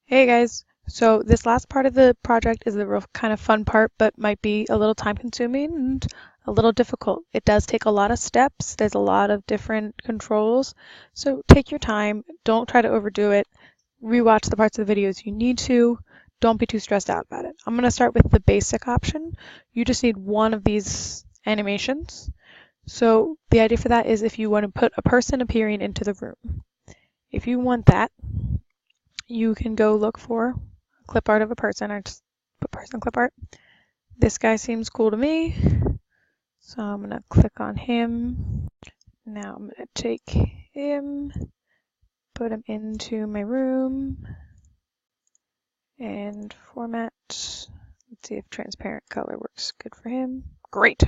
Hey guys, so this last part of the project is the real kind of fun part, but might be a little time consuming and a little difficult. It does take a lot of steps, there's a lot of different controls, so take your time, don't try to overdo it, rewatch the parts of the videos you need to, don't be too stressed out about it. I'm going to start with the basic option. You just need one of these animations. So the idea for that is if you want to put a person appearing into the room. If you want that, you can go look for clip art of a person. I just put person clip art. This guy seems cool to me, so I'm gonna click on him. Now I'm gonna take him, put him into my room, and format. Let's see if transparent color works good for him. Great.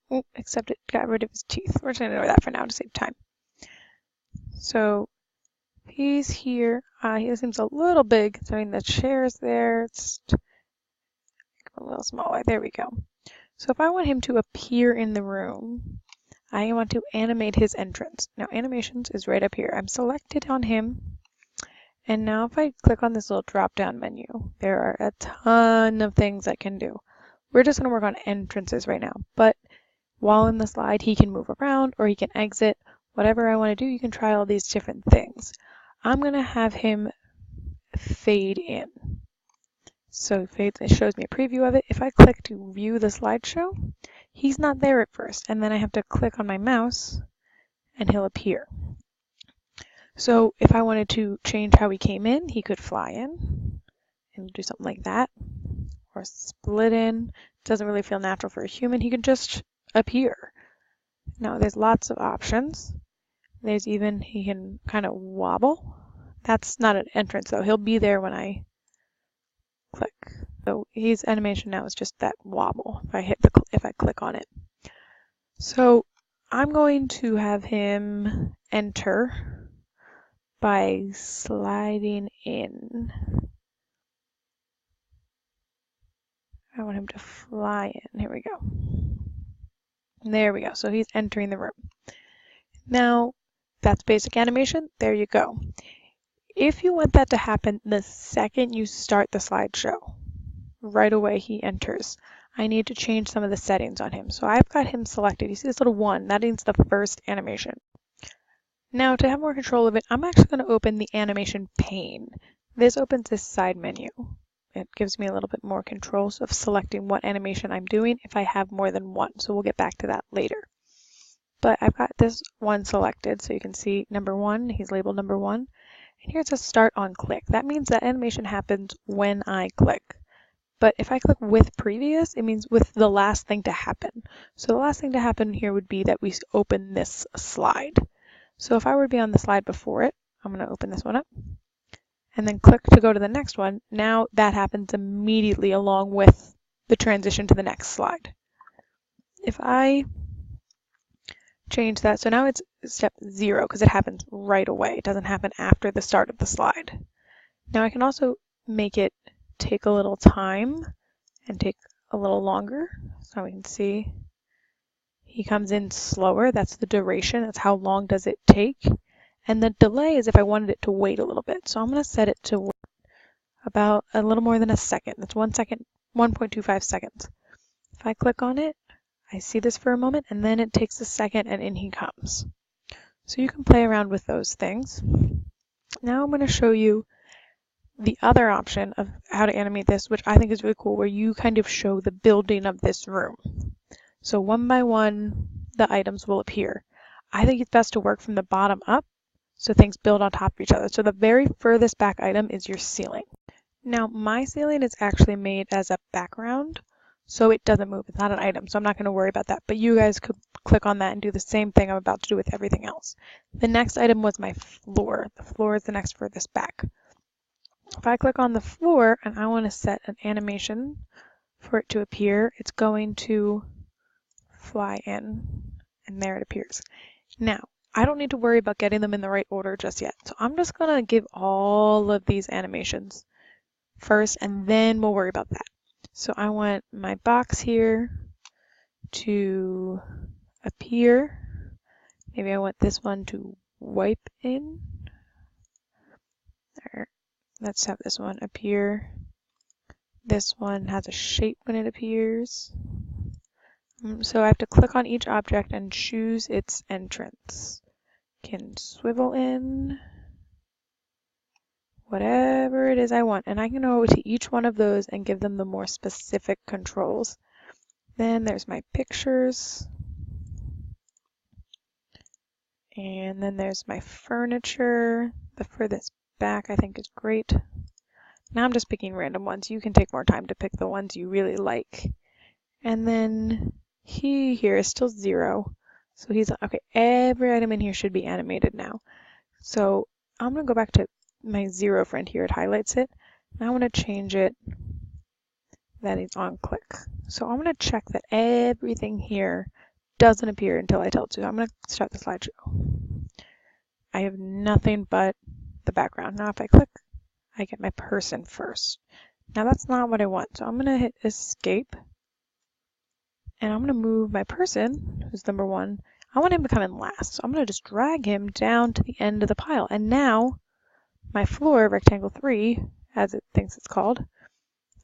Oh, except it got rid of his teeth. We're just gonna ignore that for now to save time. So he's here. He seems a little big considering the chair's there. It's a little smaller. There we go. So if I want him to appear in the room, I want to animate his entrance. Now animations is right up here. I'm selected on him. And now if I click on this little drop down menu, there are a ton of things I can do. We're just going to work on entrances right now. But while in the slide, he can move around or he can exit. Whatever I want to do, you can try all these different things. I'm going to have him fade in. So it shows me a preview of it. If I click to view the slideshow, he's not there at first, and then I have to click on my mouse and he'll appear. So if I wanted to change how he came in, he could fly in and do something like that, or split in. Doesn't really feel natural for a human. He can just appear. Now there's lots of options. There's even, he can kind of wobble. That's not an entrance though. He'll be there when I click. So his animation now is just that wobble if I click on it. So I'm going to have him enter by sliding in. I want him to fly in. Here we go. There we go. So he's entering the room. Now that's basic animation. There you go. If you want that to happen the second you start the slideshow, right away he enters. I need to change some of the settings on him. So I've got him selected. You see this little one, that means the first animation. Now to have more control of it, I'm actually going to open the animation pane. This opens this side menu. It gives me a little bit more control of selecting what animation I'm doing if I have more than one. So we'll get back to that later. But I've got this one selected, so you can see number one, he's labeled number one. And here it says start on click. That means that animation happens when I click. But if I click with previous, it means with the last thing to happen. So the last thing to happen here would be that we open this slide. So if I were to be on the slide before it, I'm going to open this one up and then click to go to the next one. Now that happens immediately along with the transition to the next slide. If I change that, so now it's step 0 because it happens right away. It doesn't happen after the start of the slide. Now I can also make it take a little time and take a little longer. So we can see he comes in slower. That's the duration. That's how long does it take. And the delay is if I wanted it to wait a little bit. So I'm going to set it to about a little more than a second. That's 1 second, 1.25 seconds. If I click on it, I see this for a moment, and then it takes a second, and in he comes. So you can play around with those things. Now I'm going to show you the other option of how to animate this, which I think is really cool, where you kind of show the building of this room. So one by one, the items will appear. I think it's best to work from the bottom up, so things build on top of each other. So the very furthest back item is your ceiling. Now my ceiling is actually made as a background, so it doesn't move. It's not an item, so I'm not going to worry about that. But you guys could click on that and do the same thing I'm about to do with everything else. The next item was my floor. The floor is the next furthest back. If I click on the floor and I want to set an animation for it to appear, it's going to fly in, and there it appears. Now, I don't need to worry about getting them in the right order just yet. So I'm just going to give all of these animations first, and then we'll worry about that. So I want my box here to appear. Maybe I want this one to wipe in. There. Let's have this one appear. This one has a shape when it appears. So I have to click on each object and choose its entrance. Can swivel in, whatever it is I want, and I can go to each one of those and give them the more specific controls. Then there's my pictures, and then there's my furniture. The furthest back I think is great. Now I'm just picking random ones. You can take more time to pick the ones you really like. And then he here is still 0. So he's, okay, every item in here should be animated now. So I'm going to go back to my 0 friend here. It highlights it. Now I want to change it that he's on click. So I'm going to check that everything here doesn't appear until I tell it to. I'm going to start the slideshow. I have nothing but the background. Now if I click, I get my person first. Now that's not what I want. So I'm going to hit escape. And I'm going to move my person, who's number 1. I want him to come in last. So I'm going to just drag him down to the end of the pile. And now my floor, rectangle 3, as it thinks it's called,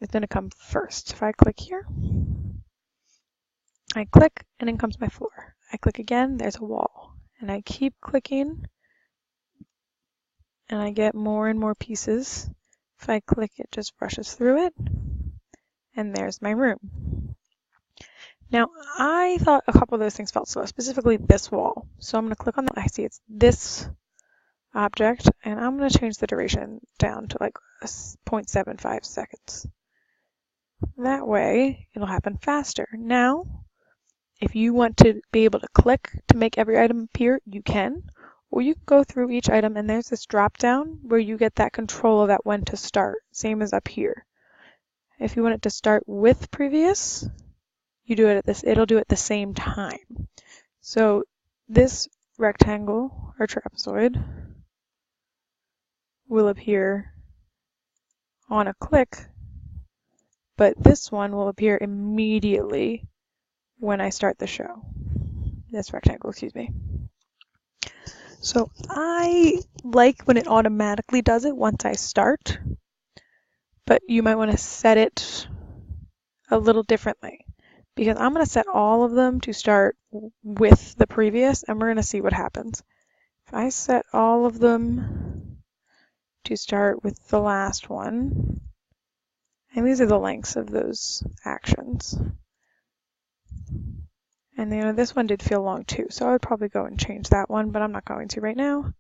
is going to come first. If I click here, I click, and in comes my floor. I click again, there's a wall. And I keep clicking, and I get more and more pieces. If I click, it just brushes through it. And there's my room. Now, I thought a couple of those things felt slow, specifically this wall. So I'm going to click on that. I see it's this object, and I'm going to change the duration down to like 0.75 seconds. That way, it'll happen faster. Now, if you want to be able to click to make every item appear, you can. Or you can go through each item, and there's this drop down where you get that control of that when to start, same as up here. If you want it to start with previous, you do it at this, it'll do it at the same time. So this rectangle or trapezoid will appear on a click, but this one will appear immediately when I start the show. This rectangle, excuse me. So I like when it automatically does it once I start, but you might want to set it a little differently, because I'm going to set all of them to start with the previous, and we're going to see what happens. If I set all of them to start with the last one, and these are the lengths of those actions. And this one did feel long too, so I would probably go and change that one, but I'm not going to right now.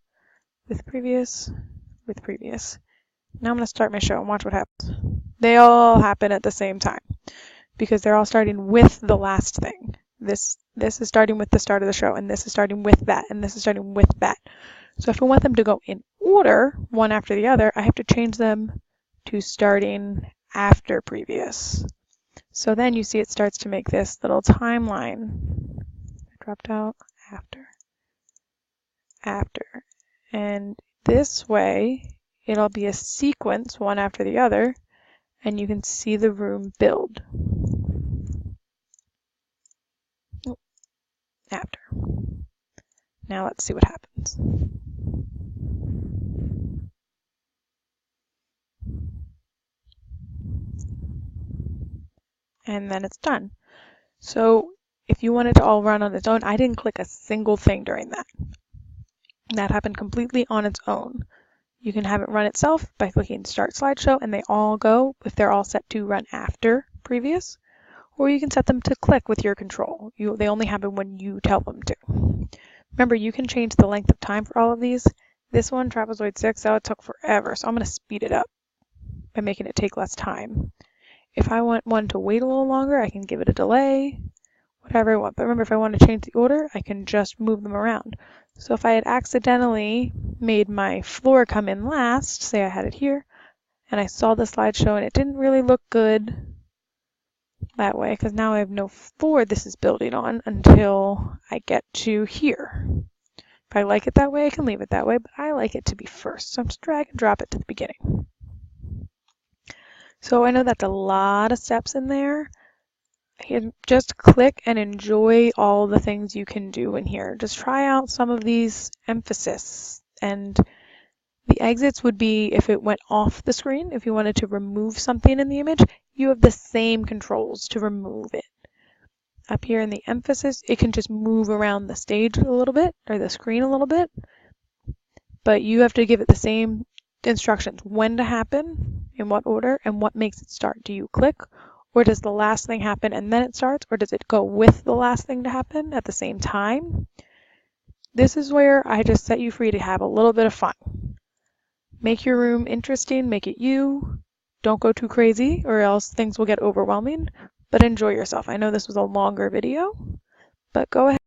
With previous, with previous. Now I'm going to start my show and watch what happens. They all happen at the same time, because they're all starting with the last thing. This is starting with the start of the show, and this is starting with that, and this is starting with that. So if I want them to go in order, one after the other, I have to change them to starting after previous. So then you see it starts to make this little timeline. I dropped out after. And this way, it'll be a sequence one after the other, and you can see the room build. After. Now let's see what happens. And then it's done. So if you want it to all run on its own, I didn't click a single thing during that. That happened completely on its own. You can have it run itself by clicking Start Slideshow, and they all go if they're all set to run after previous. Or you can set them to click with your control. They only happen when you tell them to. Remember, you can change the length of time for all of these. This one, Trapezoid 6, it took forever, so I'm going to speed it up by making it take less time. If I want one to wait a little longer, I can give it a delay, whatever I want. But remember, if I want to change the order, I can just move them around. So if I had accidentally made my floor come in last, say I had it here, and I saw the slideshow and it didn't really look good that way, because now I have no floor this is building on until I get to here. If I like it that way, I can leave it that way, but I like it to be first. So I'm just drag and drop it to the beginning. So I know that's a lot of steps in there. Just click and enjoy all the things you can do in here. Just try out some of these emphasis and The exits would be if it went off the screen. If you wanted to remove something in the image, you have the same controls to remove it. Up here in the emphasis, it can just move around the stage a little bit, or the screen a little bit, but you have to give it the same instructions, when to happen, in what order, and what makes it start. Do you click, or does the last thing happen and then it starts, or does it go with the last thing to happen at the same time? This is where I just set you free to have a little bit of fun. Make your room interesting, make it you. Don't go too crazy or else things will get overwhelming, but enjoy yourself. I know this was a longer video, but go ahead.